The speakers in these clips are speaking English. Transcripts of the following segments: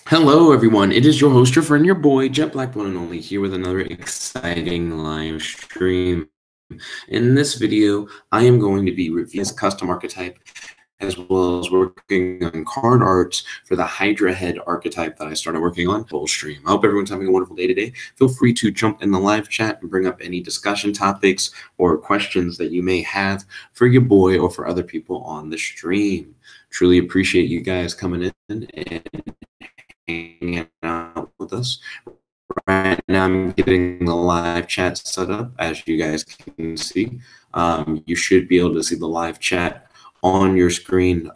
Hello, everyone. It is your host, your friend, your boy, Jet Black One and Only, here with another exciting live stream. In this video, I am going to be reviewing this custom archetype, as well as working on card arts for the Hydra Head archetype that I started working on full stream. I hope everyone's having a wonderful day today. Feel free to jump in the live chat and bring up any discussion topics or questions that you may have for your boy or for other people on the stream. Truly appreciate you guys coming in and hanging out with us. Right now, I'm getting the live chat set up, as you guys can see. You should be able to see the live chat on your screen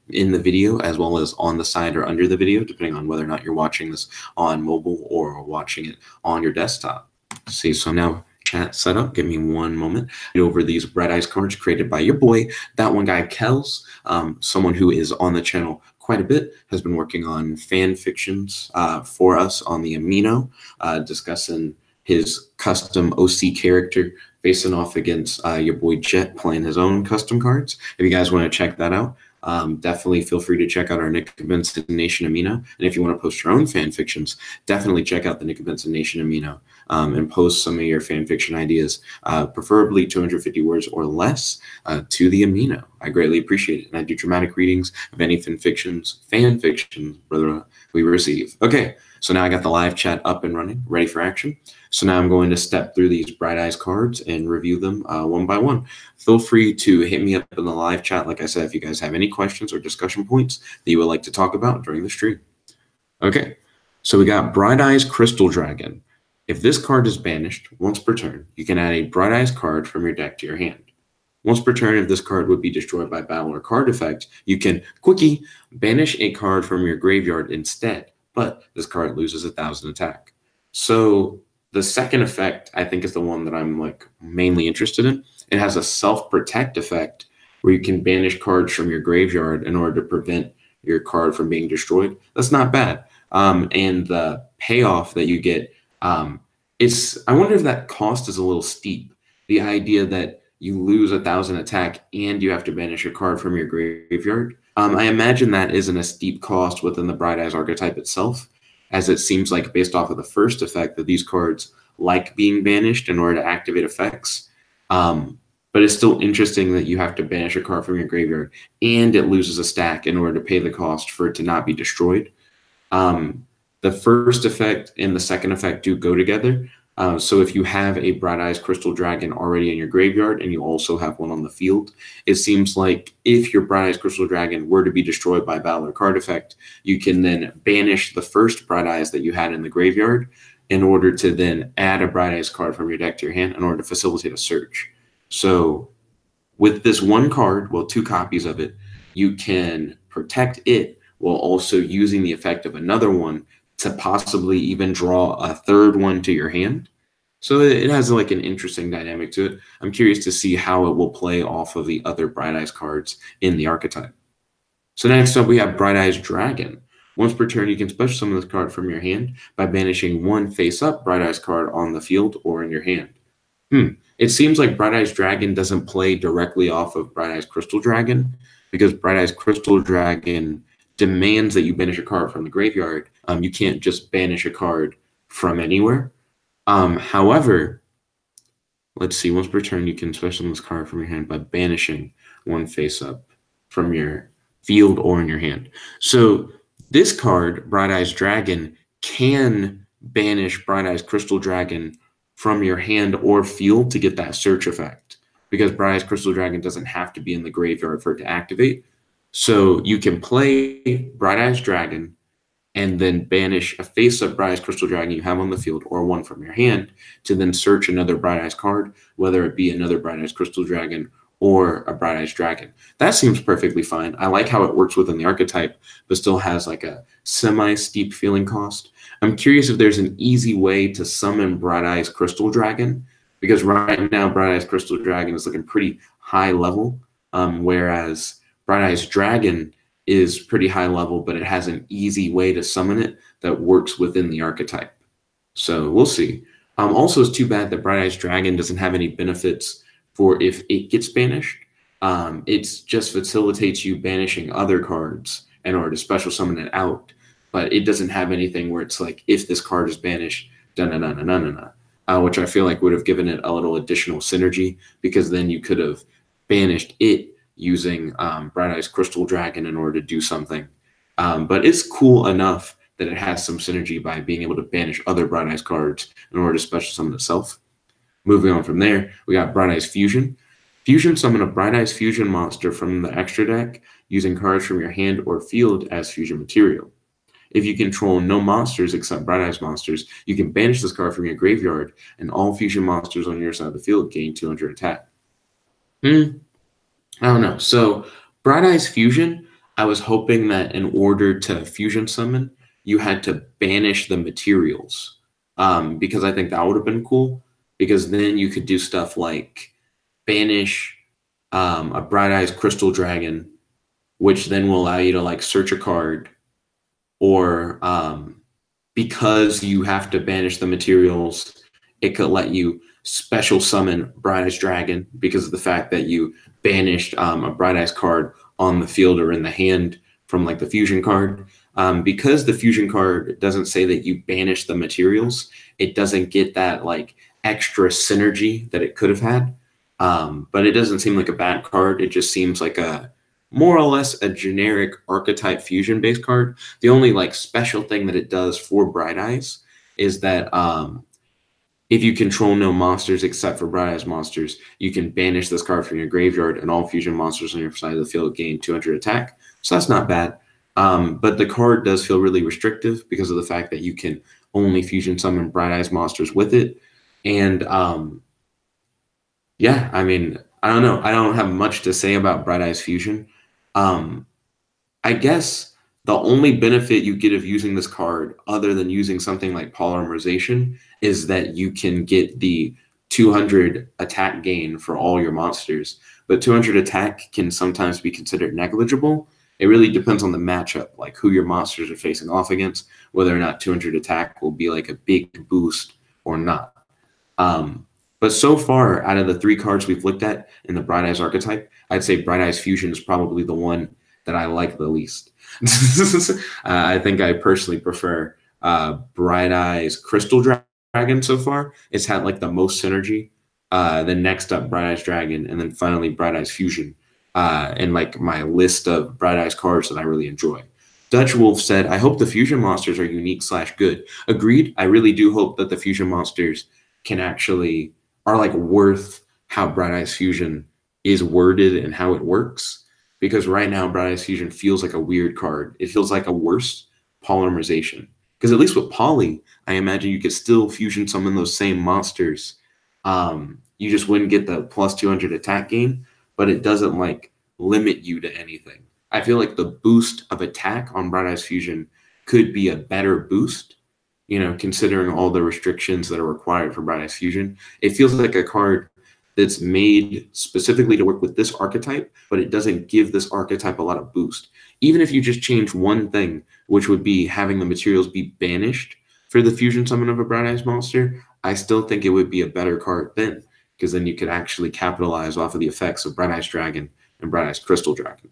in the video, as well as on the side or under the video, depending on whether or not you're watching this on mobile or watching it on your desktop. See, so now chat set up. Give me one moment. Over these Bright Eyes cards created by your boy, that one guy, Kels, someone who is on the channel quite a bit, has been working on fan fictions for us on the Amino, discussing his custom OC character facing off against your boy Jet playing his own custom cards. If you guys want to check that out, definitely feel free to check out our nickabenson Nation Amino. And if you want to post your own fan fictions, definitely check out the nickabenson Nation Amino and post some of your fan fiction ideas, preferably 250 words or less, to the Amino. I greatly appreciate it. And I do dramatic readings of any fan fictions, brother, we receive. Okay, so now I got the live chat up and running, ready for action. So now I'm going to step through these Bright Eyes cards and review them one by one. Feel free to hit me up in the live chat, like I said, if you guys have any questions or discussion points that you would like to talk about during the stream. Okay, so we got Bright Eyes Crystal Dragon. If this card is banished once per turn, you can add a Bright Eyes card from your deck to your hand. Once per turn, if this card would be destroyed by battle or card effect, you can quickie banish a card from your graveyard instead, but this card loses 1,000 attack. So the second effect, I think, is the one that I'm mainly interested in. It has a self-protect effect where you can banish cards from your graveyard in order to prevent your card from being destroyed. That's not bad. And the payoff that you get, I wonder if that cost is a little steep. The idea that you lose 1,000 attack and you have to banish a card from your graveyard. I imagine that isn't a steep cost within the Bright Eyes archetype itself, as it seems like based off of the first effect that these cards like being banished in order to activate effects. But it's still interesting that you have to banish a card from your graveyard and it loses a stack in order to pay the cost for it to not be destroyed. The first effect and the second effect do go together. So if you have a Bright Eyes Crystal Dragon already in your graveyard and you also have one on the field, it seems like if your Bright Eyes Crystal Dragon were to be destroyed by battle or card effect, you can then banish the first Bright Eyes that you had in the graveyard in order to then add a Bright Eyes card from your deck to your hand in order to facilitate a search. So with this one card, well, 2 copies of it, you can protect it while also using the effect of another one to possibly even draw a third one to your hand. So it has an interesting dynamic to it. I'm curious to see how it will play off of the other Bright Eyes cards in the archetype. So next up, we have Bright Eyes Dragon. Once per turn, you can special summon this card from your hand by banishing one face-up Bright Eyes card on the field or in your hand. It seems like Bright Eyes Dragon doesn't play directly off of Bright Eyes Crystal Dragon, because Bright Eyes Crystal Dragon demands that you banish a card from the graveyard. You can't just banish a card from anywhere. However, let's see, once per turn, you can special summon this card from your hand by banishing one face-up from your field or in your hand. So this card, Bright Eyes Dragon, can banish Bright Eyes Crystal Dragon from your hand or field to get that search effect, because Bright Eyes Crystal Dragon doesn't have to be in the graveyard for it to activate. So you can play Bright Eyes Dragon and then banish a face-up Bright Eyes Crystal Dragon you have on the field or one from your hand to then search another Bright Eyes card, whether it be another Bright Eyes Crystal Dragon or a Bright Eyes Dragon. That seems perfectly fine. I like how it works within the archetype, but still has a semi-steep feeling cost. I'm curious if there's an easy way to summon Bright Eyes Crystal Dragon, because right now Bright Eyes Crystal Dragon is looking pretty high level, whereas Bright Eyes Dragon is pretty high level, but it has an easy way to summon it that works within the archetype. So we'll see. Also, it's too bad that Bright Eyes Dragon doesn't have any benefits for if it gets banished. It just facilitates you banishing other cards in order to special summon it out. but it doesn't have anything where it's like, if this card is banished, which I feel like would have given it a little additional synergy, because then you could have banished it using Bright Eyes Crystal Dragon in order to do something. But it's cool enough that it has some synergy by being able to banish other Bright Eyes cards in order to special summon itself. Moving on from there, we got Bright Eyes Fusion. Fusion summon a Bright Eyes Fusion monster from the extra deck using cards from your hand or field as fusion material. If you control no monsters except Bright Eyes monsters, you can banish this card from your graveyard, and all fusion monsters on your side of the field gain 200 attack. I don't know. So Bright Eyes Fusion, I was hoping that in order to fusion summon, you had to banish the materials, because I think that would have been cool, because then you could do stuff like banish a Bright Eyes Crystal Dragon, which then will allow you to like search a card, or because you have to banish the materials, it could let you special summon Bright Eyes Dragon because of the fact that you banished a Bright Eyes card on the field or in the hand from like the fusion card. Because the fusion card doesn't say that you banish the materials, it doesn't get that like extra synergy that it could have had. But it doesn't seem like a bad card. It just seems like a more or less a generic archetype fusion based card. The only like special thing that it does for Bright Eyes is that if you control no monsters except for Bright Eyes monsters, you can banish this card from your graveyard, and all fusion monsters on your side of the field gain 200 attack. So that's not bad. But the card does feel really restrictive because of the fact that you can only fusion summon Bright Eyes monsters with it. And yeah, I mean, I don't know. I don't have much to say about Bright Eyes Fusion. I guess the only benefit you get of using this card, other than using something like polymerization, is that you can get the 200 attack gain for all your monsters. But 200 attack can sometimes be considered negligible. It really depends on the matchup, like who your monsters are facing off against, whether or not 200 attack will be like a big boost or not. But so far, out of the 3 cards we've looked at in the Bright Eyes archetype, I'd say Bright Eyes Fusion is probably the one that I like the least. I think I personally prefer Bright Eyes Crystal Dragon so far. It's had like the most synergy. Then next up, Bright Eyes Dragon, and then finally Bright Eyes Fusion. And like my list of Bright Eyes cards that I really enjoy. Dutch Wolf said, I hope the fusion monsters are unique/good. Agreed. I really do hope that the fusion monsters can actually are like worth how Bright Eyes Fusion is worded and how it works. Because right now, Bright Eyes Fusion feels like a weird card. It feels like a worse polymerization. Because at least with Poly, I imagine you could still fusion summon those same monsters. You just wouldn't get the plus 200 attack gain, but it doesn't like limit you to anything. I feel like the boost of attack on Bright Eyes Fusion could be a better boost, you know, considering all the restrictions that are required for Bright Eyes Fusion. It feels like a card that's made specifically to work with this archetype, but it doesn't give this archetype a lot of boost. Even if you just change one thing, which would be having the materials be banished for the fusion summon of a Bright Eyes monster, I still think it would be a better card then, because then you could actually capitalize off of the effects of Bright Eyes Dragon and Bright Eyes Crystal Dragon.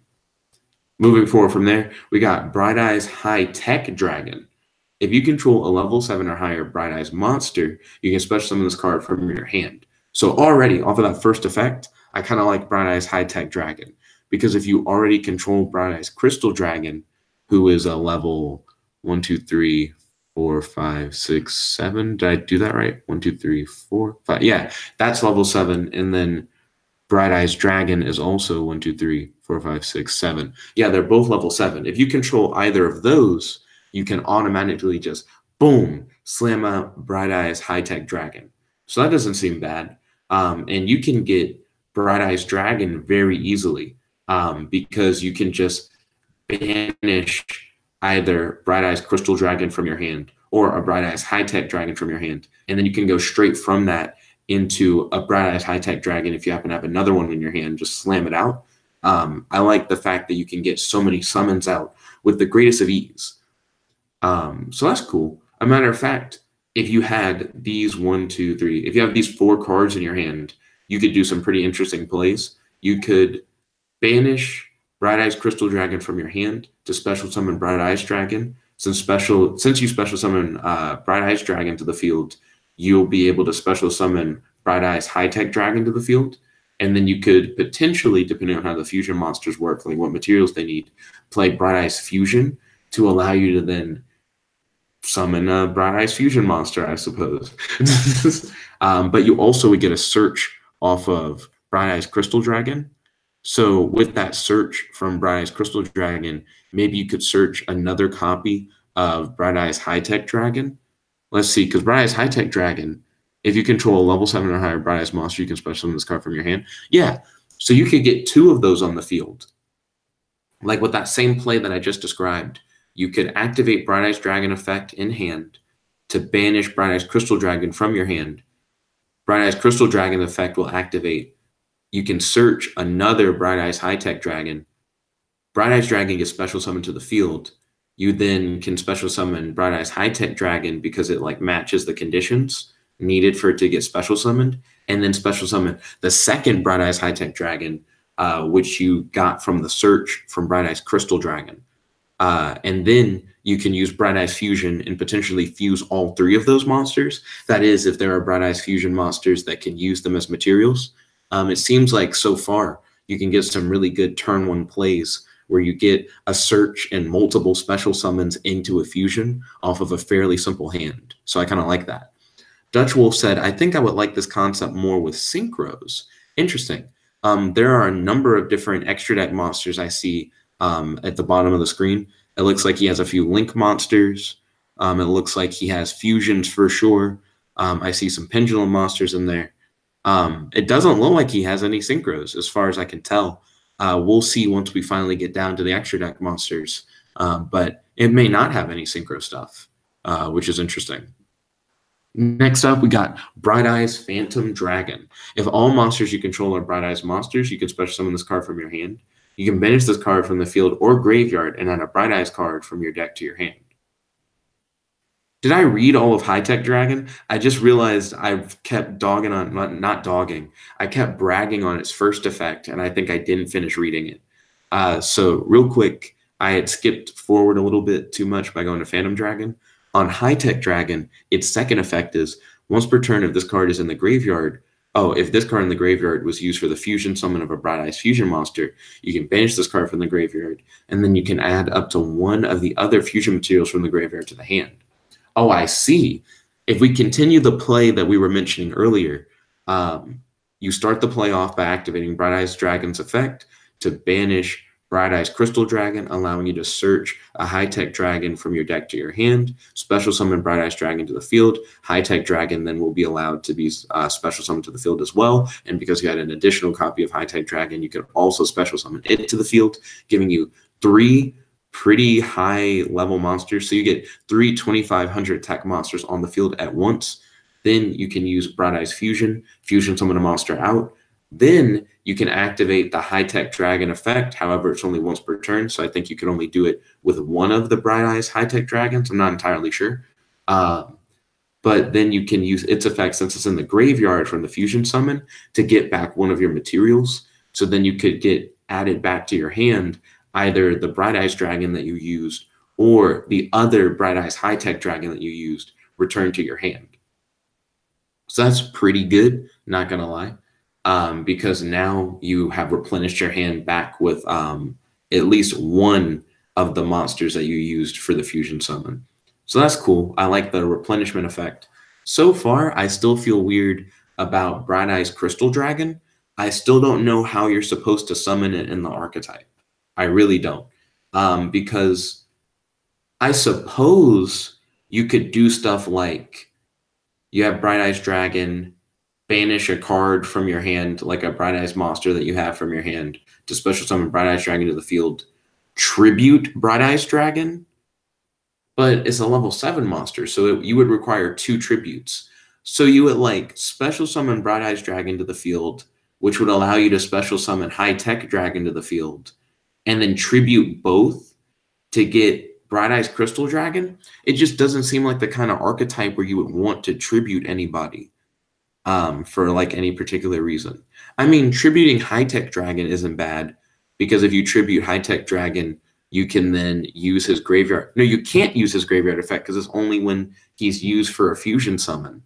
Moving forward from there, we got Bright Eyes High Tech Dragon. If you control a level 7 or higher Bright Eyes monster, you can special summon this card from your hand. So already, off of that first effect, I kind of like Bright Eyes High Tech Dragon, because if you already control Bright Eyes Crystal Dragon, who is a level 1, 2, 3, 4, 5, 6, 7. Did I do that right? 1, 2, 3, 4, 5. Yeah, that's level 7. And then Bright Eyes Dragon is also 1, 2, 3, 4, 5, 6, 7. Yeah, they're both level 7. If you control either of those, you can automatically just, boom, slam out Bright Eyes High Tech Dragon. So that doesn't seem bad. And you can get Bright Eyes Dragon very easily because you can just banish either Bright Eyes Crystal Dragon from your hand or a Bright Eyes High Tech Dragon from your hand. And then you can go straight from that into a Bright Eyes High Tech Dragon. If you happen to have another one in your hand, just slam it out. I like the fact that you can get so many summons out with the greatest of ease. So that's cool. A matter of fact, if you had these 1, 2, 3, if you have these 4 cards in your hand, you could do some pretty interesting plays. You could banish Bright Eyes Crystal Dragon from your hand to special summon Bright Eyes Dragon, Since you special summon Bright Eyes Dragon to the field, you'll be able to special summon Bright Eyes High Tech Dragon to the field. And then you could potentially, depending on how the fusion monsters work, like what materials they need, play Bright Eyes Fusion to allow you to then summon a Bright Eyes Fusion monster, I suppose. But you also would get a search off of Bright Eyes Crystal Dragon. So with that search from Bright Eyes Crystal Dragon, maybe you could search another copy of Bright Eyes High Tech Dragon. Let's see, because Bright Eyes High Tech Dragon, if you control a level 7 or higher Bright Eyes monster, you can special summon this card from your hand. Yeah, so you could get 2 of those on the field. Like with that same play that I just described, you could activate Bright Eyes Dragon effect in hand to banish Bright Eyes Crystal Dragon from your hand. Bright Eyes Crystal Dragon effect will activate. You can search another Bright Eyes High Tech Dragon. Bright Eyes Dragon gets special summoned to the field. You then can special summon Bright Eyes High Tech Dragon because it like matches the conditions needed for it to get special summoned, and then special summon the second Bright Eyes High Tech Dragon, which you got from the search from Bright Eyes Crystal Dragon. And then you can use Bright Eyes Fusion and potentially fuse all 3 of those monsters. That is, if there are Bright Eyes Fusion monsters that can use them as materials. It seems like so far you can get some really good turn 1 plays where you get a search and multiple special summons into a fusion off of a fairly simple hand. So I kind of like that. Dutch Wolf said, I think I would like this concept more with synchros. Interesting. There are a number of different extra deck monsters I see at the bottom of the screen. It looks like he has a few link monsters. It looks like he has fusions for sure. I see some pendulum monsters in there. It doesn't look like he has any synchros as far as I can tell. We'll see once we finally get down to the extra deck monsters. But it may not have any synchro stuff, which is interesting. Next up, we got Bright Eyes Phantom Dragon. If all monsters you control are Bright Eyes monsters, you can special summon this card from your hand. You can banish this card from the field or graveyard and add a Bright Eyes card from your deck to your hand. Did I read all of High Tech Dragon? I just realized I've kept dogging on, not dogging, I kept bragging on its first effect, and I think I didn't finish reading it. So real quick, I had skipped forward a little bit too much by going to Phantom Dragon. On High Tech Dragon, its second effect is, once per turn, if this card is in the graveyard, if this card in the graveyard was used for the fusion summon of a Bright Eyes Fusion monster, you can banish this card from the graveyard, and then you can add up to 1 of the other fusion materials from the graveyard to the hand. Oh, I see. If we continue the play that we were mentioning earlier, you start the play off by activating Bright Eyes Dragon's effect to banish Bright Eyes Crystal Dragon, allowing you to search a High Tech Dragon from your deck to your hand, special summon Bright Eyes Dragon to the field. High Tech Dragon then will be allowed to be special summoned to the field as well. And because you had an additional copy of High Tech Dragon, you could also special summon it to the field, giving you 3 pretty high level monsters. So you get 3 2,500 tech monsters on the field at once. Then you can use Bright Eyes Fusion summon a monster out. Then you can activate the High Tech Dragon effect. However, it's only once per turn, so I think you can only do it with 1 of the Bright Eyes High Tech Dragons. I'm not entirely sure. But then you can use its effect, since it's in the graveyard from the fusion summon, to get back 1 of your materials. So then you could get added back to your hand either the Bright Eyes Dragon that you used or the other Bright Eyes High Tech Dragon that you used returned to your hand. So that's pretty good, not going to lie. Because now you have replenished your hand back with at least 1 of the monsters that you used for the fusion summon. So that's cool. I like the replenishment effect. So far, I still feel weird about Bright Eyes Crystal Dragon. I still don't know how you're supposed to summon it in the archetype. I really don't. Because I suppose you could do stuff like you have Bright Eyes Dragon, banish a card from your hand, like a Bright Eyes monster that you have from your hand, to special summon Bright Eyes Dragon to the field, tribute Bright Eyes Dragon, but it's a level 7 monster, so you would require 2 tributes. So you would like special summon Bright Eyes Dragon to the field, which would allow you to special summon High Tech Dragon to the field, and then tribute both to get Bright Eyes Crystal Dragon. It just doesn't seem like the kind of archetype where you would want to tribute anybody. For like any particular reason. I mean, tributing High Tech Dragon isn't bad, because if you tribute High Tech Dragon, you can then use his graveyard. No, you can't use his graveyard effect because it's only when he's used for a fusion summon.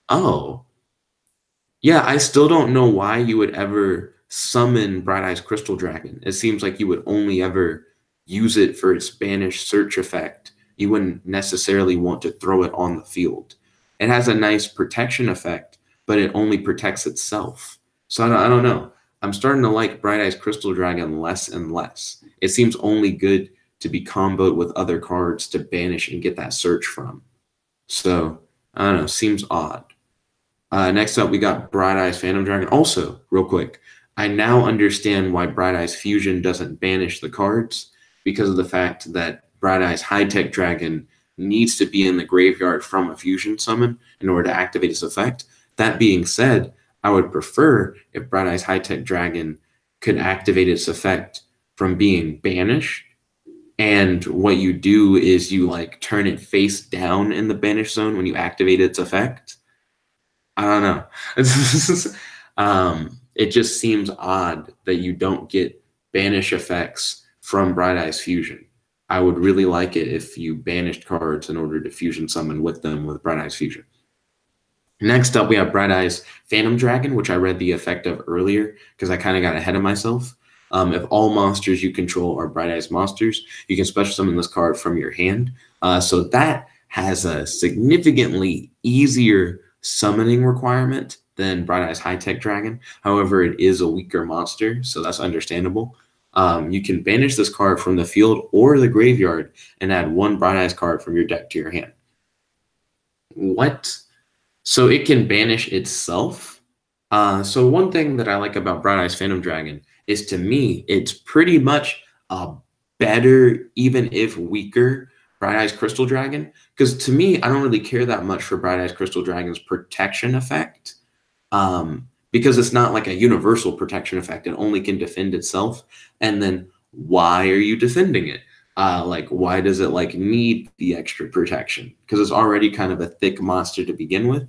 Oh. Yeah, I still don't know why you would ever summon Bright Eyes Crystal Dragon. It seems like you would only ever use it for its banish search effect. You wouldn't necessarily want to throw it on the field. It has a nice protection effect, but it only protects itself. So I don't know. I'm starting to like Bright Eyes Crystal Dragon less and less. It seems only good to be comboed with other cards to banish and get that search from. So, I don't know, seems odd. Next up, we got Bright Eyes Phantom Dragon. Also, real quick, I now understand why Bright Eyes Fusion doesn't banish the cards, because of the fact that Bright Eyes High-Tech Dragon needs to be in the graveyard from a fusion summon in order to activate its effect. That being said, I would prefer if Bright Eyes High-Tech Dragon could activate its effect from being banished, and what you do is you like turn it face down in the banish zone when you activate its effect. I don't know. It just seems odd that you don't get banish effects from Bright Eyes Fusion. I would really like it if you banished cards in order to fusion summon with them with Bright Eyes Fusion. Next up, we have Bright Eyes Phantom Dragon, which I read the effect of earlier because I kind of got ahead of myself. If all monsters you control are Bright Eyes monsters, you can special summon this card from your hand. So that has a significantly easier summoning requirement than Bright Eyes High-Tech Dragon. However, it is a weaker monster, so that's understandable. You can banish this card from the field or the graveyard and add one Bright Eyes card from your deck to your hand. What? So it can banish itself? So one thing that I like about Bright Eyes Phantom Dragon is, to me, it's pretty much a better, even if weaker, Bright Eyes Crystal Dragon. Because to me, I don't really care that much for Bright Eyes Crystal Dragon's protection effect. Because it's not like a universal protection effect. It only can defend itself. And then why are you defending it? Like, why does it like need the extra protection? Because it's already kind of a thick monster to begin with.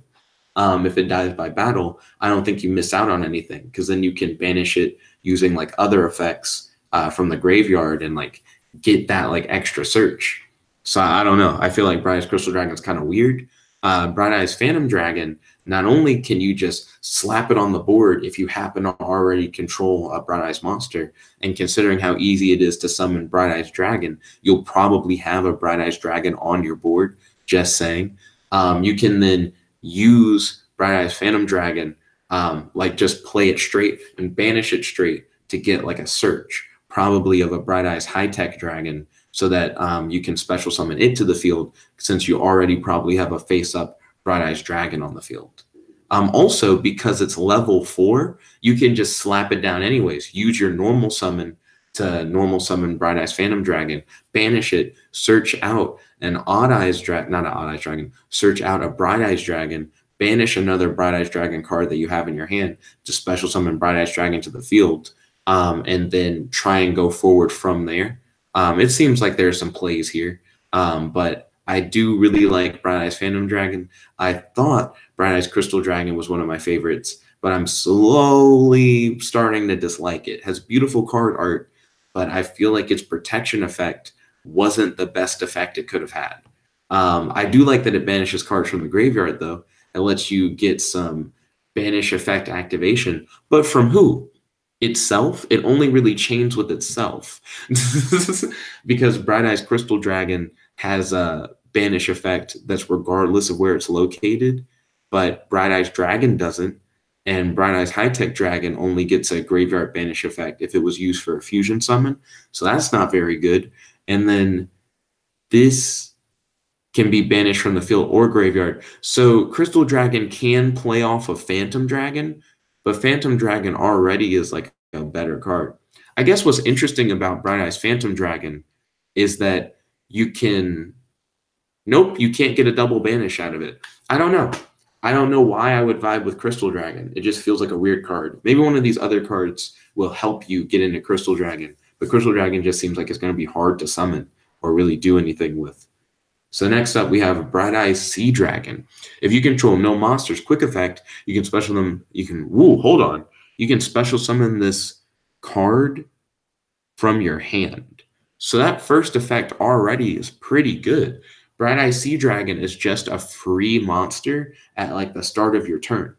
If it dies by battle, I don't think you miss out on anything, because then you can banish it using like other effects from the graveyard and like get that like extra search. So I don't know. I feel like Bright Eyes Crystal Dragon is kind of weird. Bright Eyes Phantom Dragon, not only can you just slap it on the board if you happen to already control a Bright Eyes monster, and considering how easy it is to summon Bright Eyes Dragon, you'll probably have a Bright Eyes Dragon on your board, just saying. You can then use Bright Eyes Phantom Dragon, like just play it straight and banish it straight to get like a search, probably of a Bright Eyes High-Tech Dragon, so that you can special summon it to the field, since you already probably have a face-up Bright Eyes Dragon on the field. Also, because it's level 4, you can just slap it down anyways. Use your normal summon to normal summon Bright Eyes Phantom Dragon, banish it, search out an Odd Eyes Dragon, not an Odd Eyes Dragon, search out a Bright Eyes Dragon, banish another Bright Eyes Dragon card that you have in your hand to special summon Bright Eyes Dragon to the field, and then try and go forward from there. It seems like there are some plays here, but I do really like Bright Eyes Phantom Dragon. I thought Bright Eyes Crystal Dragon was one of my favorites, but I'm slowly starting to dislike it. It has beautiful card art, but I feel like its protection effect wasn't the best effect it could have had. I do like that it banishes cards from the graveyard, though. It lets you get some banish effect activation, but from who? Itself. It only really chains with itself. Because Bright Eyes Crystal Dragon has a banish effect that's regardless of where it's located, but Bright Eyes Dragon doesn't, and Bright Eyes High-Tech Dragon only gets a graveyard banish effect if it was used for a fusion summon, so that's not very good. And then this can be banished from the field or graveyard. So Crystal Dragon can play off of Phantom Dragon, but Phantom Dragon already is like a better card. I guess what's interesting about Bright Eyes Phantom Dragon is that you can... Nope, you can't get a double banish out of it. I don't know. I don't know why I would vibe with Crystal Dragon. It just feels like a weird card. Maybe one of these other cards will help you get into Crystal Dragon, but Crystal Dragon just seems like it's going to be hard to summon or really do anything with. So next up, we have Bright Eyes Sea Dragon. If you control no monsters, quick effect, you can special them. You can, hold on. You can special summon this card from your hand. So that first effect already is pretty good. Bright Eye Sea Dragon is just a free monster at like the start of your turn.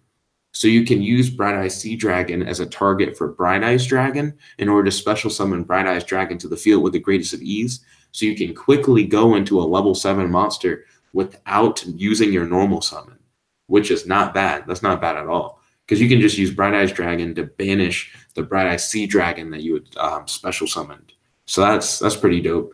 So you can use Bright Eye Sea Dragon as a target for Bright Eyes Dragon in order to special summon Bright Eyes Dragon to the field with the greatest of ease. So you can quickly go into a level 7 monster without using your normal summon, which is not bad. That's not bad at all. Because you can just use Bright Eyes Dragon to banish the Bright Eyes Sea Dragon that you would special summoned. So that's pretty dope.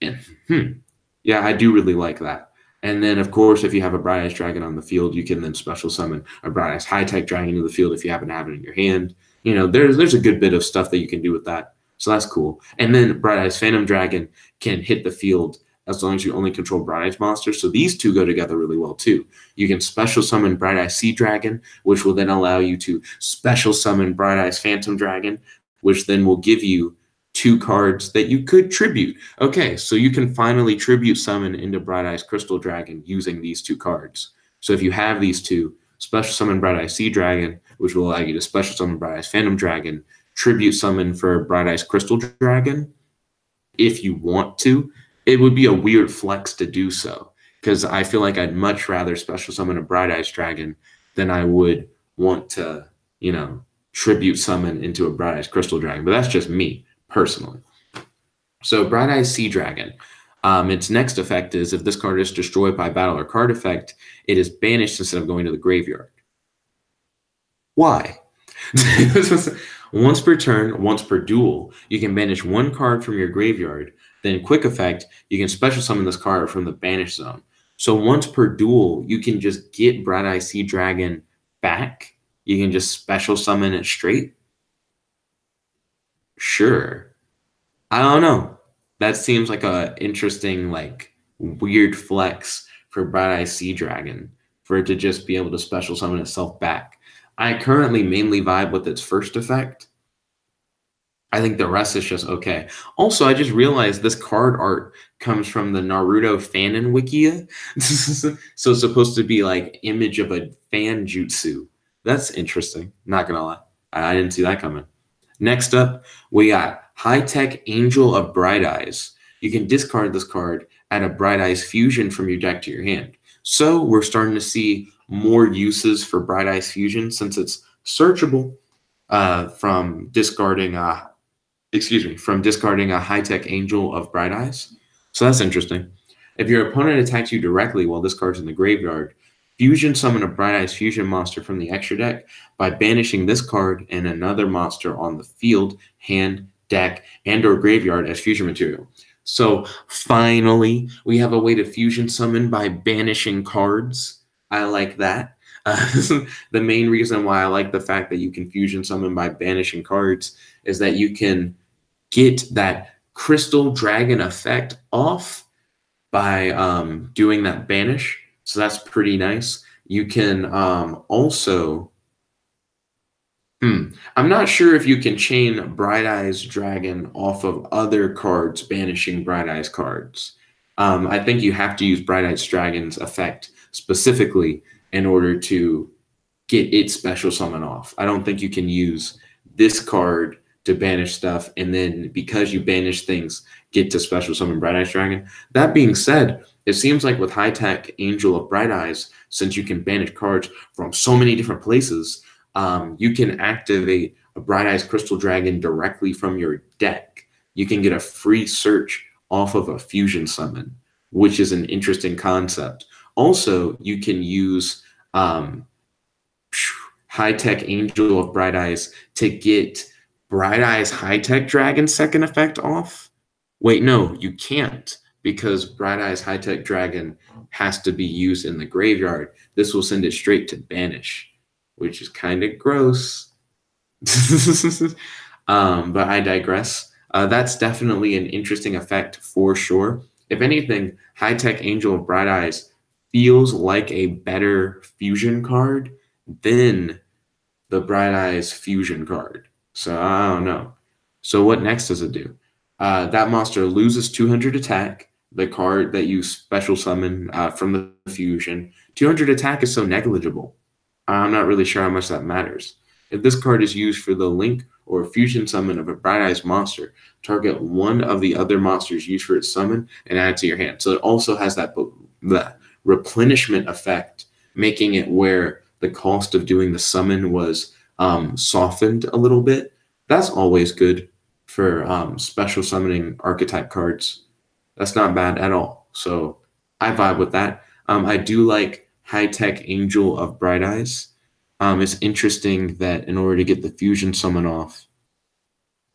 And, yeah, I do really like that. And then, of course, if you have a Bright Eyes Dragon on the field, you can then special summon a Bright Eyes High-Tech Dragon to the field if you happen to have it in your hand. You know, there's a good bit of stuff that you can do with that. So that's cool. And then Bright Eyes Phantom Dragon can hit the field as long as you only control Bright Eyes monsters. So these two go together really well, too. You can special summon Bright Eyes Sea Dragon, which will then allow you to special summon Bright Eyes Phantom Dragon, which then will give you 2 cards that you could tribute. Okay, so you can finally tribute summon into Bright Eyes Crystal Dragon using these 2 cards. So if you have these 2, special summon Bright Eyes Sea Dragon, which will allow you to special summon Bright Eyes Phantom Dragon, tribute summon for Bright Eyes Crystal Dragon. If you want to, it would be a weird flex to do so, because I feel like I'd much rather special summon a Bright Eyes Dragon than I would want to, you know, tribute summon into a Bright Eyes Crystal Dragon. But that's just me personally. So Bright Eyes Sea Dragon, its next effect is if this card is destroyed by battle or card effect, it is banished instead of going to the graveyard. Why? Once per turn, once per duel, you can banish 1 card from your graveyard. Then quick effect, you can special summon this card from the banish zone. So once per duel, you can just get Bright Eyes Sea Dragon back. You can just special summon it straight. Sure. I don't know. That seems like a interesting, like, weird flex for Bright Eyes Sea Dragon, for it to just be able to special summon itself back. I currently mainly vibe with its first effect. I think the rest is just okay. Also, I just realized this card art comes from the Naruto fanon wikia. So it's supposed to be like image of a fan jutsu. That's interesting. Not gonna lie. I didn't see that coming. Next up, we got High-Tech Angel of Bright Eyes. You can discard this card, add a Bright Eyes Fusion from your deck to your hand. So we're starting to see more uses for Bright Eyes Fusion since it's searchable from discarding a High-Tech Angel of Bright Eyes. So that's interesting. If your opponent attacks you directly while this card's in the graveyard, fusion summon a Bright Eyes Fusion monster from the extra deck by banishing this card and another monster on the field, hand, deck, and or graveyard as fusion material. So finally, we have a way to fusion summon by banishing cards. I like that. The main reason why I like the fact that you can fusion summon by banishing cards is that you can get that Crystal Dragon effect off by doing that banish. So that's pretty nice. You can also, I'm not sure if you can chain Bright Eyes Dragon off of other cards banishing Bright Eyes cards. I think you have to use Bright Eyes Dragon's effect specifically in order to get its special summon off. I don't think you can use this card to banish stuff, and then because you banish things, get to special summon Bright Eyes Dragon. That being said, it seems like with High-Tech Angel of Bright Eyes, since you can banish cards from so many different places, you can activate a Bright Eyes Crystal Dragon directly from your deck. You can get a free search off of a fusion summon, which is an interesting concept. Also, you can use High-Tech Angel of Bright Eyes to get Bright Eyes High-Tech Dragon second effect off. Wait, no, you can't, because Bright Eyes High-Tech Dragon has to be used in the graveyard. This will send it straight to banish, which is kind of gross. But I digress. That's definitely an interesting effect for sure. If anything, High-Tech Angel of Bright Eyes feels like a better fusion card than the Bright Eyes fusion card. So I don't know. So what next does it do? That monster loses 200 attack, the card that you special summon from the fusion. 200 attack is so negligible. I'm not really sure how much that matters. If this card is used for the link or fusion summon of a Bright Eyes monster, target one of the other monsters used for its summon and add it to your hand. So it also has that replenishment effect, making it where the cost of doing the summon was softened a little bit. That's always good for special summoning archetype cards. That's not bad at all. So I vibe with that. I do like High-Tech Angel of Bright Eyes. It's interesting that in order to get the fusion summon off,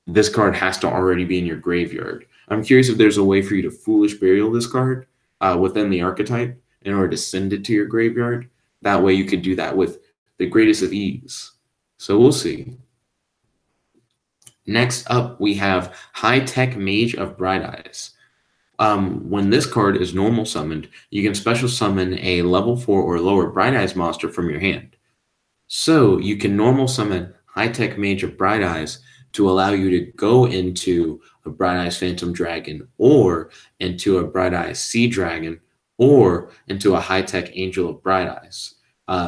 this card has to already be in your graveyard. I'm curious if there's a way for you to Foolish Burial this card within the archetype in order to send it to your graveyard. That way you could do that with the greatest of ease. So we'll see. Next up, we have High-Tech Mage of Bright Eyes. When this card is normal summoned, you can special summon a level 4 or lower Bright Eyes monster from your hand. So you can normal summon High-Tech Mage of Bright Eyes to allow you to go into a Bright Eyes Phantom Dragon or into a Bright Eyes Sea Dragon or into a High-Tech Angel of Bright Eyes.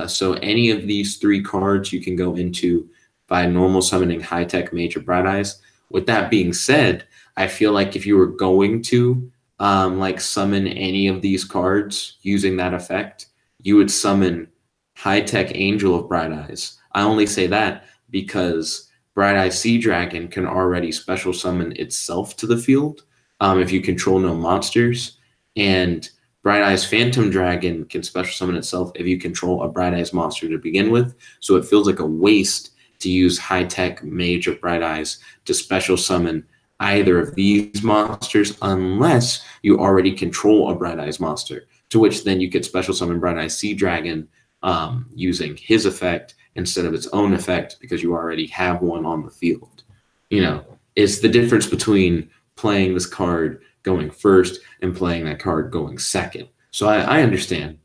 So any of these three cards you can go into by normal summoning High-Tech Mage of Bright Eyes. With that being said, I feel like if you were going to like summon any of these cards using that effect, you would summon High-Tech Angel of Bright Eyes. I only say that because Bright Eyes Sea Dragon can already special summon itself to the field if you control no monsters, and Bright Eyes Phantom Dragon can special summon itself if you control a Bright Eyes monster to begin with. So it feels like a waste to use High-Tech Mage of Bright Eyes to special summon either of these monsters unless you already control a Bright Eyes monster, to which then you could special summon Bright Eyes Sea Dragon using his effect instead of its own effect because you already have one on the field. You know, it's the difference between playing this card going first and playing that card going second. So I understand.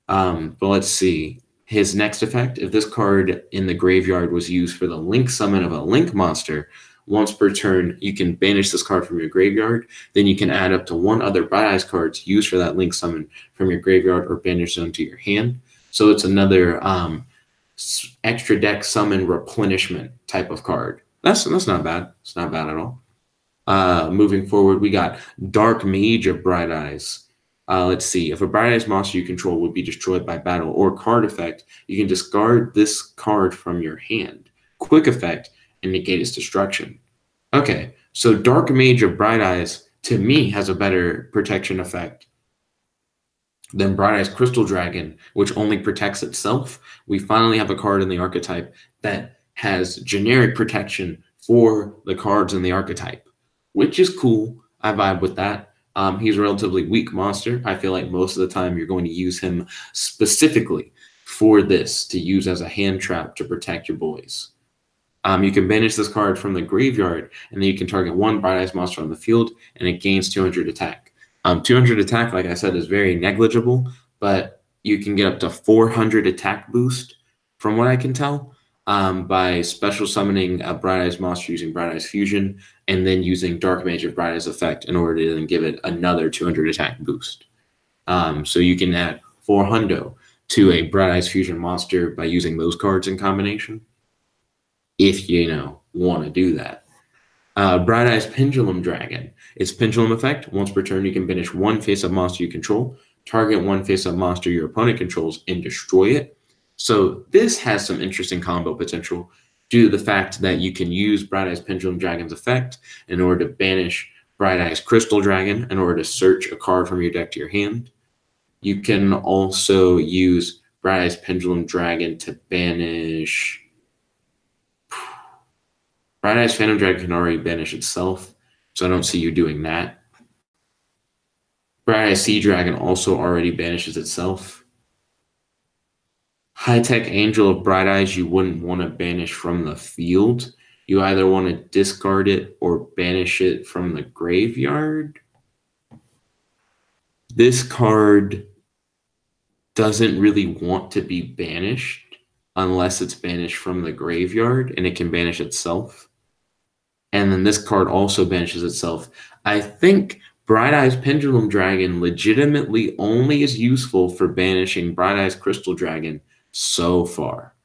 But let's see. His next effect, if this card in the graveyard was used for the link summon of a link monster, once per turn, you can banish this card from your graveyard. Then you can add up to one other Bright Eyes cards used for that link summon from your graveyard or banish zone to your hand. So it's another extra deck summon replenishment type of card. That's not bad. It's not bad at all. Moving forward, we got Dark Mage of Bright Eyes. Let's see. If a Bright Eyes monster you control would be destroyed by battle or card effect, you can discard this card from your hand. Quick effect and negate its destruction. Okay, so Dark Mage of Bright Eyes, to me, has a better protection effect than Bright Eyes Crystal Dragon, which only protects itself. We finally have a card in the archetype that has generic protection for the cards in the archetype, which is cool. I vibe with that. He's a relatively weak monster. I feel like most of the time you're going to use him specifically for this, to use as a hand trap to protect your boys. You can banish this card from the graveyard, and then you can target one Bright Eyes monster on the field, and it gains 200 attack. 200 attack, like I said, is very negligible, but you can get up to 400 attack boost, from what I can tell, by special summoning a Bright Eyes monster using Bright Eyes Fusion, and then using Dark Mage of Bright Eyes effect in order to then give it another 200 attack boost. So you can add 400 to a Bright Eyes Fusion monster by using those cards in combination, if you want to do that. Bright Eyes Pendulum Dragon. Its pendulum effect, once per turn, you can banish one face-up monster you control, target one face-up monster your opponent controls, and destroy it. So this has some interesting combo potential due to the fact that you can use Bright Eyes Pendulum Dragon's effect in order to banish Bright Eyes Crystal Dragon in order to search a card from your deck to your hand. You can also use Bright Eyes Pendulum Dragon to banish... Bright Eyes Phantom Dragon can already banish itself, so I don't see you doing that. Bright Eyes Sea Dragon also already banishes itself. High-Tech Angel of Bright Eyes you wouldn't want to banish from the field. You either want to discard it or banish it from the graveyard. This card doesn't really want to be banished unless it's banished from the graveyard, and it can banish itself. And then this card also banishes itself. I think Bright Eyes Pendulum Dragon legitimately only is useful for banishing Bright Eyes Crystal Dragon so far,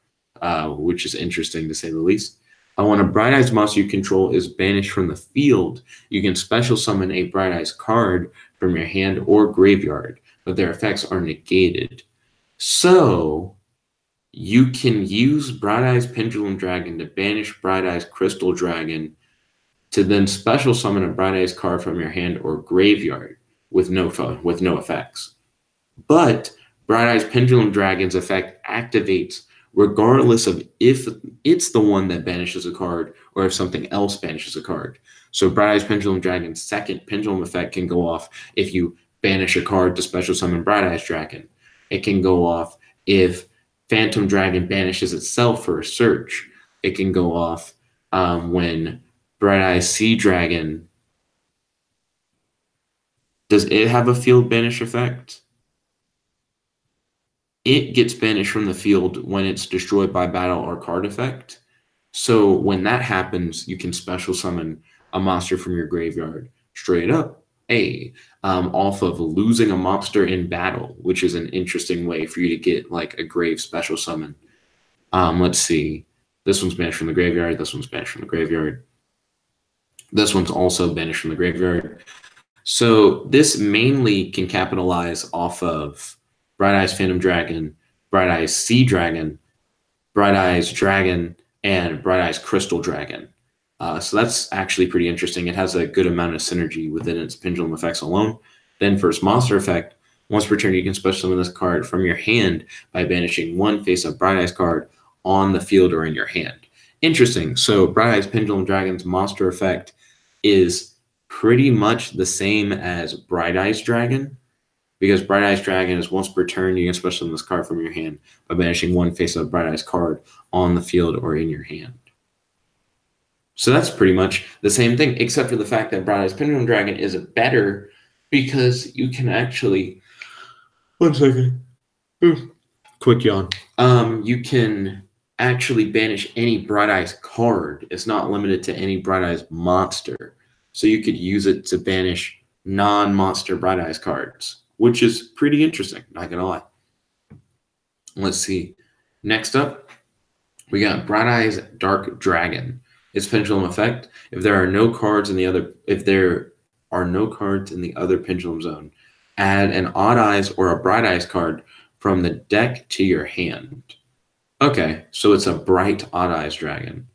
which is interesting to say the least. When a Bright Eyes monster you control is banished from the field, you can special summon a Bright Eyes card from your hand or graveyard, but their effects are negated. So you can use Bright Eyes Pendulum Dragon to banish Bright Eyes Crystal Dragon to then special summon a Bright Eyes card from your hand or graveyard with no effects. But Bright Eyes Pendulum Dragon's effect activates regardless of if it's the one that banishes a card or if something else banishes a card. So Bright Eyes Pendulum Dragon's second pendulum effect can go off if you banish a card to special summon Bright Eyes Dragon. It can go off if Phantom Dragon banishes itself for a search. It can go off when Bright Eyes Sea Dragon. Does it have a field banish effect? It gets banished from the field when it's destroyed by battle or card effect. So when that happens, you can special summon a monster from your graveyard straight up, off of losing a monster in battle, which is an interesting way for you to get like a grave special summon. Let's see. This one's banished from the graveyard. This one's banished from the graveyard. This one's also banished from the graveyard. So this mainly can capitalize off of Bright Eyes Phantom Dragon, Bright Eyes Sea Dragon, Bright Eyes Dragon, and Bright Eyes Crystal Dragon. So that's actually pretty interesting. It has a good amount of synergy within its pendulum effects alone. Then for its monster effect, once per turn, you can special summon this card from your hand by banishing one face-up Bright Eyes card on the field or in your hand. Interesting. So Bright Eyes Pendulum Dragon's monster effect is pretty much the same as Bright Eyes Dragon, because Bright Eyes Dragon is once per turn, you can special summon this card from your hand by banishing one face-up Bright Eyes card on the field or in your hand. So that's pretty much the same thing, except for the fact that Bright Eyes Pendulum Dragon is better because you can actually... One second. Ooh. Quick yawn. You can actually banish any Bright Eyes card. It's not limited to any Bright Eyes monster. So you could use it to banish non-monster Bright Eyes cards, which is pretty interesting, not gonna lie. Let's see. Next up, we got Bright Eyes Dark Dragon. Its pendulum effect: if there are no cards in the other pendulum zone, add an Odd Eyes or a Bright Eyes card from the deck to your hand. Okay, so it's a bright Odd Eyes Dragon.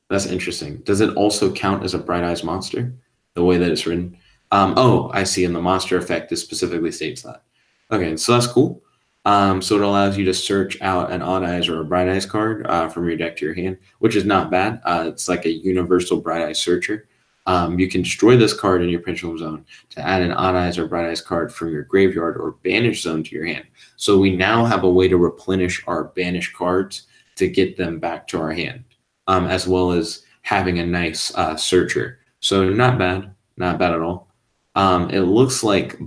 That's interesting. Does it also count as a Bright Eyes monster, the way that it's written? Oh, I see. In the monster effect, it specifically states that. Okay, so that's cool. So it allows you to search out an Odd Eyes or a Bright Eyes card from your deck to your hand, which is not bad. It's like a universal Bright Eyes searcher. You can destroy this card in your pendulum zone to add an Odd Eyes or Bright Eyes card from your graveyard or banish zone to your hand. So we now have a way to replenish our banished cards to get them back to our hand, as well as having a nice searcher. So not bad at all. It looks like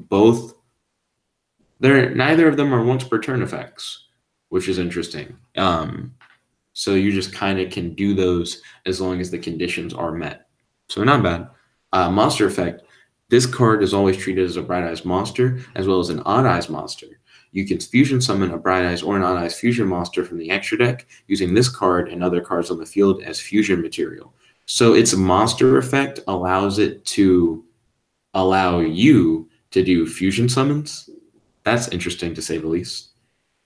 neither of them are once per turn effects, which is interesting. So you just kind of can do those as long as the conditions are met. So not bad. Monster effect: this card is always treated as a Bright Eyes monster as well as an Odd Eyes monster. You can fusion summon a Bright Eyes or an Odd Eyes fusion monster from the extra deck using this card and other cards on the field as fusion material. So its monster effect allows you to do fusion summons. That's interesting to say the least.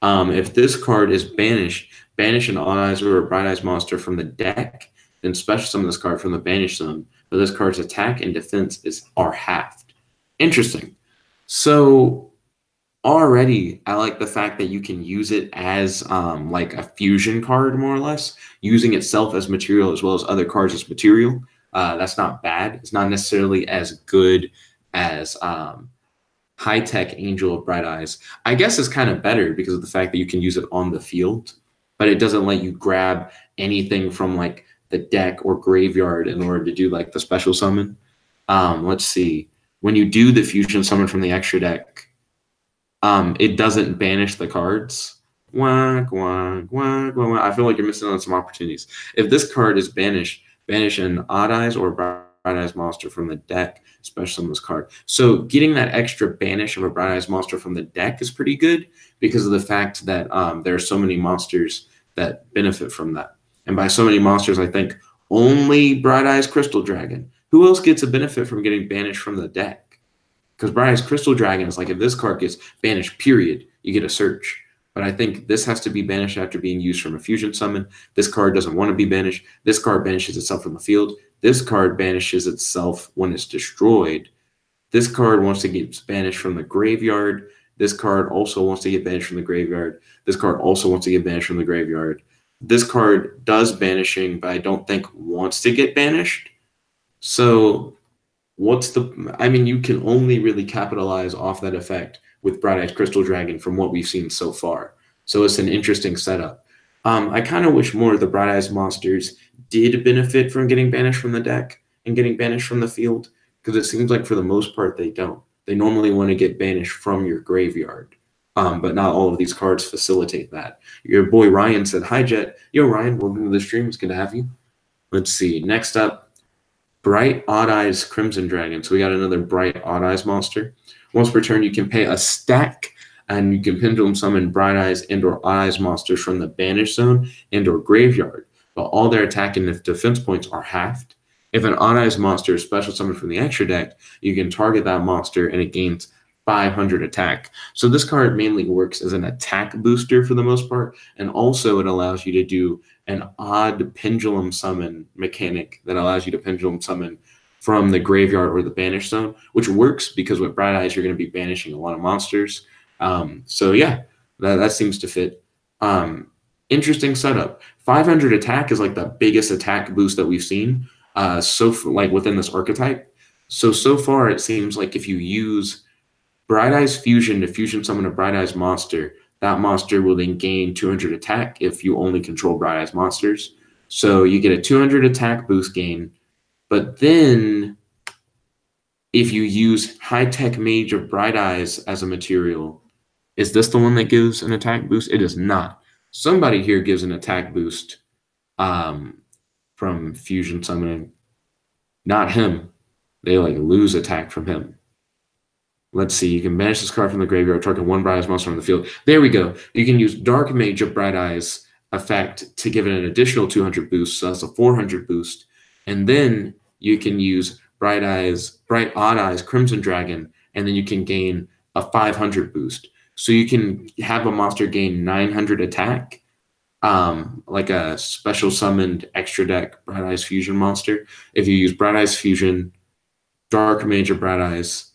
If this card is banished, banish an Odd Eyes or a Bright Eyes monster from the deck, then special summon this card from the banish zone, but this card's attack and defense are halved. Interesting. So already I like the fact that you can use it as like a fusion card, more or less, using itself as material as well as other cards as material. That's not bad. It's not necessarily as good as high-tech Angel of Bright Eyes. I guess it's kind of better because of the fact that you can use it on the field, but it doesn't let you grab anything from like the deck or graveyard in order to do like the special summon. Let's see. When you do the fusion summon from the extra deck, it doesn't banish the cards. I feel like you're missing on some opportunities. If this card is banished, banish an Odd Eyes or Bright Eyes monster from the deck, special summon this card. So getting that extra banish of a Bright Eyes monster from the deck is pretty good because of the fact that there are so many monsters that benefit from that. And by so many monsters, I think Only Bright Eyes Crystal Dragon. Who else gets a benefit from getting banished from the deck? Because Bright Eyes Crystal Dragon is like, if this card gets banished, period, you get a search. But I think this has to be banished after being used from a fusion summon. This card doesn't want to be banished. This card banishes itself from the field. This card banishes itself when it's destroyed. This card wants to get banished from the graveyard. This card also wants to get banished from the graveyard. This card also wants to get banished from the graveyard. This card does banishing, but I don't think wants to get banished. So I mean, you can only really capitalize off that effect with Bright Eyes Crystal Dragon from what we've seen so far. So it's an interesting setup. I kind of wish more of the Bright Eyes monsters did benefit from getting banished from the deck and getting banished from the field, because it seems like for the most part they don't. They normally want to get banished from your graveyard, but not all of these cards facilitate that. Your boy Ryan said, "Hi Jet." Yo Ryan, welcome to the stream. It's good to have you. Let's see. Next up, Bright Odd Eyes Crimson Dragon. So we got another Bright Odd Eyes monster. Once per turn, you can pay a stack, and you can pendulum summon Bright Eyes and/or Odd Eyes monsters from the banish zone and/or graveyard, but all their attack and defense points are halved. If an Odd Eyes monster is special summoned from the extra deck, you can target that monster and it gains 500 attack. So this card mainly works as an attack booster for the most part, and also it allows you to do an odd pendulum summon mechanic that allows you to pendulum summon from the graveyard or the banish zone, which works because with Bright Eyes, you're going to be banishing a lot of monsters. So yeah, that seems to fit. Interesting setup. 500 attack is like the biggest attack boost that we've seen like within this archetype. So far, it seems like if you use Bright Eyes Fusion to fusion summon a Bright Eyes monster, that monster will then gain 200 attack if you only control Bright Eyes monsters. So you get a 200 attack boost gain, but then if you use High-Tech Mage of Bright Eyes as a material, is this the one that gives an attack boost? It is not. Somebody here gives an attack boost from fusion summoning. Not him. They like lose attack from him. Let's see. You can banish this card from the graveyard, target one Bright Eyes monster on the field. There we go. You can use Dark Mage of Bright Eyes effect to give it an additional 200 boost. So that's a 400 boost. And then you can use Bright Odd Eyes Crimson Dragon, and then you can gain a 500 boost. So you can have a monster gain 900 attack, like a special summoned extra deck Bright Eyes Fusion monster. If you use Bright Eyes Fusion, Dark Mage of Bright Eyes,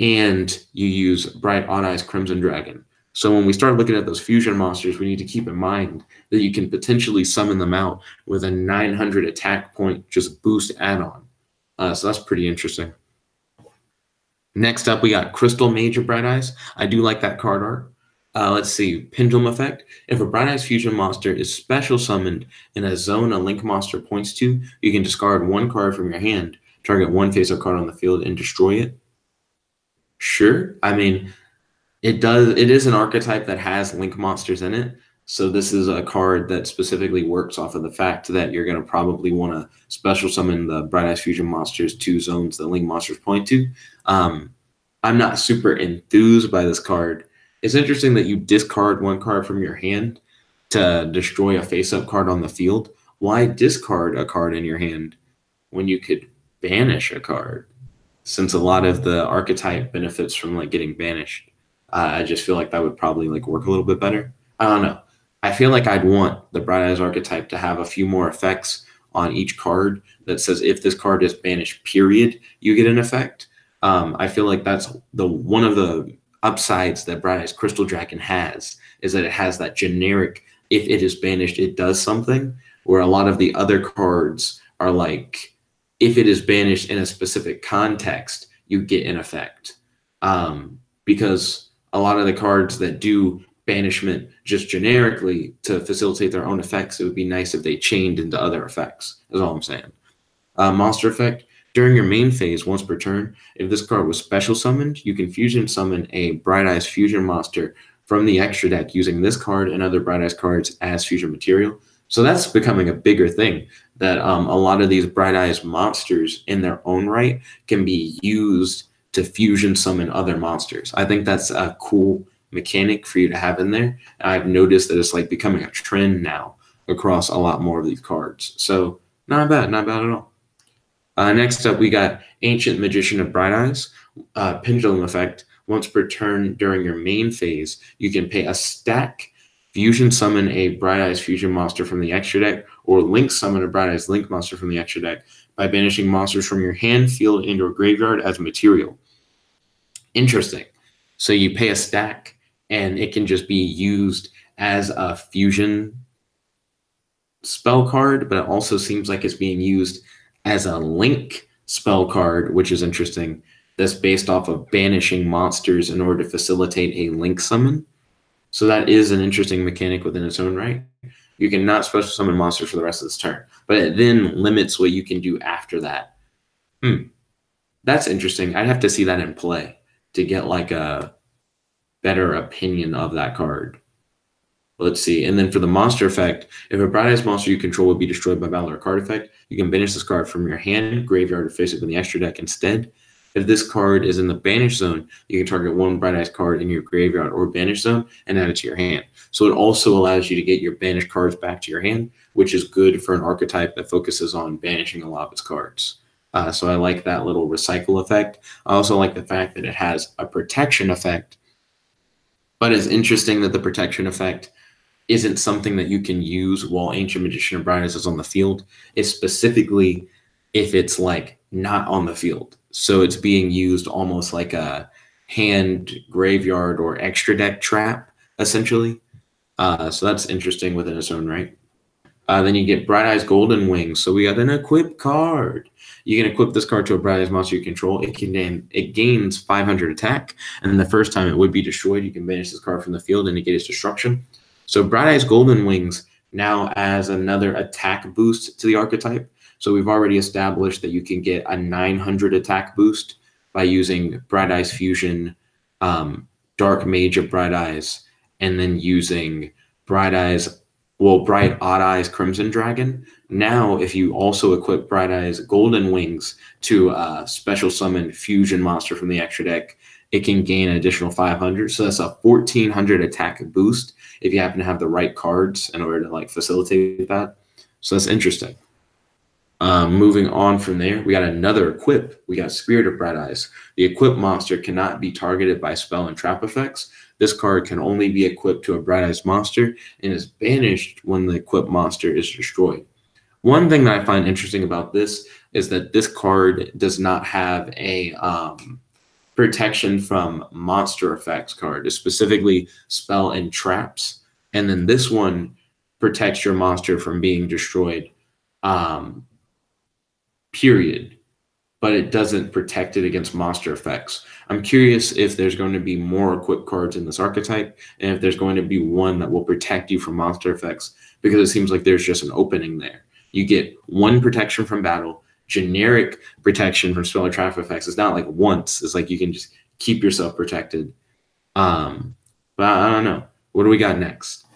and you use Bright Odd Eyes Crimson Dragon. So when we start looking at those fusion monsters, we need to keep in mind that you can potentially summon them out with a 900 attack point just boost add-on. So that's pretty interesting. Next up, we got Crystal Mage of Bright Eyes. I do like that card art. Let's see, Pendulum Effect. If a Bright Eyes Fusion monster is special summoned in a zone a link monster points to, you can discard one card from your hand, target one face-up card on the field, and destroy it. Sure. I mean, it is an archetype that has link monsters in it. So this is a card that specifically works off of the fact that you're going to probably want to special summon the Bright Eyes Fusion monsters to zones that link monsters point to. I'm not super enthused by this card. It's interesting that you discard one card from your hand to destroy a face-up card on the field. Why discard a card in your hand when you could banish a card? Since a lot of the archetype benefits from like getting banished, I just feel like that would probably like work a little bit better. I don't know. I feel like I'd want the Bright Eyes archetype to have a few more effects on each card that says if this card is banished, period, you get an effect. I feel like that's one of the upsides that Bright Eyes Crystal Dragon has, is that it has that generic, if it is banished, it does something, where a lot of the other cards are like, if it is banished in a specific context, you get an effect. Because a lot of the cards that do banishment just generically to facilitate their own effects, it would be nice if they chained into other effects, is all I'm saying. Monster effect. During your main phase, once per turn, if this card was special summoned, you can fusion summon a Bright Eyes Fusion monster from the extra deck using this card and other Bright Eyes cards as fusion material. So that's becoming a bigger thing, that a lot of these Bright Eyes monsters in their own right can be used to fusion summon other monsters. I think that's a cool mechanic for you to have in there. I've noticed that it's like becoming a trend now across a lot more of these cards. So Not bad at all. Next up, we got Ancient Magician of Bright Eyes. Pendulum effect. Once per turn during your main phase, you can pay a stack, fusion summon a Bright Eyes fusion monster from the extra deck, or link summon a Bright Eyes link monster from the extra deck by banishing monsters from your hand, field, and or graveyard as material. Interesting. So you pay a stack, and it can just be used as a fusion spell card, but it also seems like it's being used as a link spell card, which is interesting. That's based off of banishing monsters in order to facilitate a link summon. So that is an interesting mechanic within its own right. You can not special summon monsters for the rest of this turn, but it then limits what you can do after that. That's interesting. I'd have to see that in play to get like a better opinion of that card. Let's see. And then for the monster effect, if a Bright Eyes monster you control would be destroyed by battle or card effect, you can banish this card from your hand, graveyard, or face up in the extra deck instead. If this card is in the banish zone, you can target one Bright Eyes card in your graveyard or banish zone and add it to your hand. So it also allows you to get your banished cards back to your hand, which is good for an archetype that focuses on banishing a lot of its cards. So I like that little recycle effect. I also like the fact that it has a protection effect, but it's interesting that the protection effect isn't something that you can use while Ancient Magician of Bright Eyes is on the field. It's specifically if it's like not on the field. So it's being used almost like a hand, graveyard, or extra deck trap, essentially. So that's interesting within its own right. Then you get Bright Eyes Golden Wings. So we got an equip card. You can equip this card to a Bright Eyes monster you control. It gains 500 attack, and then the first time it would be destroyed, you can banish this card from the field and negate its destruction. So Bright Eyes Golden Wings now adds another attack boost to the archetype. So we've already established that you can get a 900 attack boost by using Bright Eyes Fusion, Dark Mage of Bright Eyes, and then using Bright Odd Eyes Crimson Dragon. Now, if you also equip Bright Eyes Golden Wings to special summon Fusion monster from the extra deck, it can gain an additional 500. So that's a 1400 attack boost if you happen to have the right cards in order to like facilitate that. So that's interesting. Moving on from there, we got another equip. We got Spirit of Bright Eyes. The equip monster cannot be targeted by spell and trap effects. This card can only be equipped to a Bright Eyes monster and is banished when the equipped monster is destroyed. One thing that I find interesting about this is that this card does not have a protection from monster effects card. It's specifically spell and traps. And then this one protects your monster from being destroyed, period. But it doesn't protect it against monster effects. I'm curious if there's going to be more equipped cards in this archetype, and if there's going to be one that will protect you from monster effects, because it seems like there's just an opening there. You get one protection from battle, generic protection from spell or trap effects. It's not like once. It's like you can just keep yourself protected. But I don't know. What do we got next?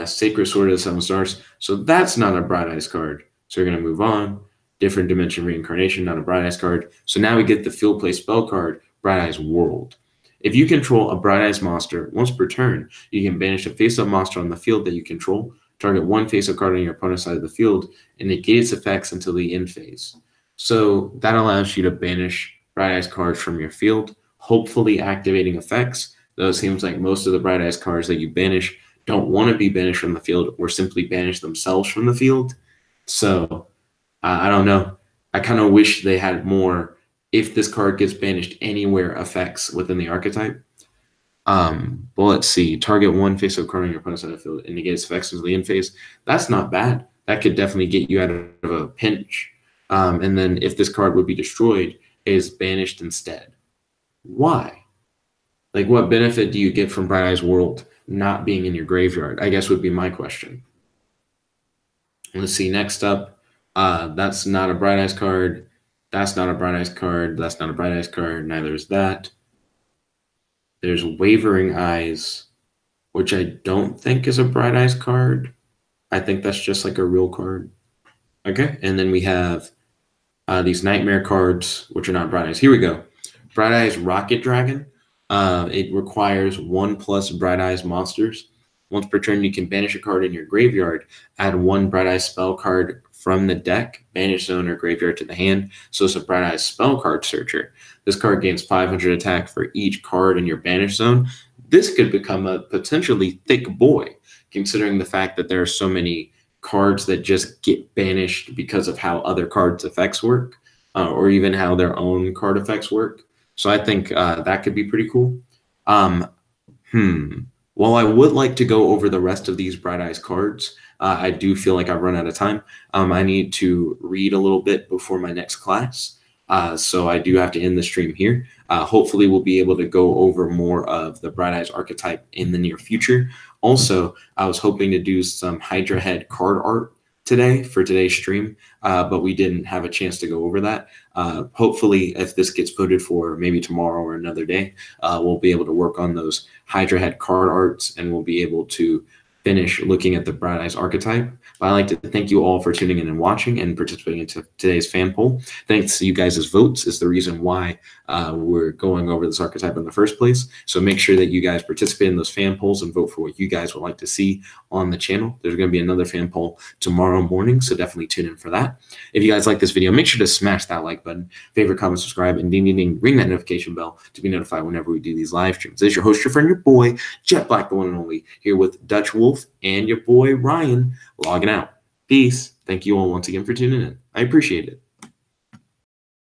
Sacred Sword of the Seven Stars. So that's not a Bright Eyes card. So we're going to move on. Different Dimension Reincarnation, not a Bright Eyes card. So now we get the field play spell card, Bright Eyes World. If you control a Bright Eyes monster, once per turn, you can banish a face-up monster on the field that you control, target one face-up card on your opponent's side of the field, and negate its effects until the end phase. So that allows you to banish Bright Eyes cards from your field, hopefully activating effects, though it seems like most of the Bright Eyes cards that you banish don't want to be banished from the field or simply banish themselves from the field. So I don't know. I kind of wish they had more if this card gets banished anywhere effects within the archetype. But let's see. Target one face-up card on your opponent's side of the field and negate its effects until the end phase. That's not bad. That could definitely get you out of a pinch. And then if this card would be destroyed, it is banished instead. Why? Like, what benefit do you get from Bright Eyes World not being in your graveyard? I guess would be my question. Let's see. Next up. That's not a Bright Eyes card. That's not a Bright Eyes card. That's not a Bright Eyes card. Neither is that. There's Wavering Eyes, which I don't think is a Bright Eyes card. I think that's just like a real card. Okay, and then we have these Nightmare cards, which are not Bright Eyes. Here we go. Bright Eyes Rocket Dragon. It requires 1+ Bright Eyes monsters. Once per turn, you can banish a card in your graveyard, add 1 Bright Eyes spell card from the deck, banish zone, or graveyard to the hand. So it's a Bright Eyes spell card searcher. This card gains 500 attack for each card in your banish zone. This could become a potentially thick boy, considering the fact that there are so many cards that just get banished because of how other cards' effects work, or even how their own card effects work. So I think that could be pretty cool. While I would like to go over the rest of these Bright Eyes cards, I do feel like I've run out of time. I need to read a little bit before my next class. So I do have to end the stream here. Hopefully we'll be able to go over more of the Bright Eyes archetype in the near future. Also, I was hoping to do some Hydra Head card art today for today's stream, but we didn't have a chance to go over that. Hopefully, if this gets voted for maybe tomorrow or another day, we'll be able to work on those Hydra Head card arts, and we'll be able to finish looking at the Bright Eyes archetype. But I'd like to thank you all for tuning in and watching and participating in today's fan poll. Thanks to you guys' votes is the reason why we're going over this archetype in the first place. So make sure that you guys participate in those fan polls and vote for what you guys would like to see on the channel. There's going to be another fan poll tomorrow morning, so definitely tune in for that. If you guys like this video, make sure to smash that like button, favorite, comment, subscribe, and ding, ding, ding, ring that notification bell to be notified whenever we do these live streams. This is your host, your friend, your boy, Jet Black, the one and only, here with Dutch Wolf and your boy, Ryan, logging out. Peace. Thank you all once again for tuning in. I appreciate it.